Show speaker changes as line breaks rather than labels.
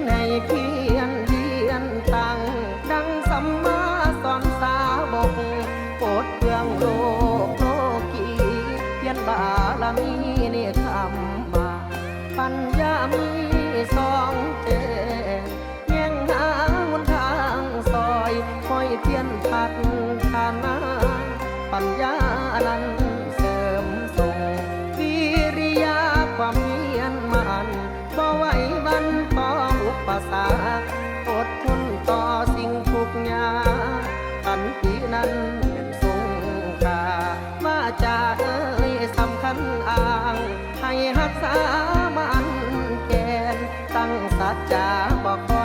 ให้เพียรเยียนตั้งดังสัมมาสอนสาวกโปรดเพื่องโลกโลกีเพียรบารมีนี่ทำมาปัญญามีสองแจแย่งหาหนทางซอยคอยเพียรพัฒนาปัญญานั้นเสริมส่งวิริยะความเพียรมันบ่ไหววันต่ออุปสรรคอดทนต่อสิ่งทุกอย่างขันตินั้นเป็นทรงกาว่าจะสำคัญอ้างให้รักษามันแกนตั้งสัจจะบอก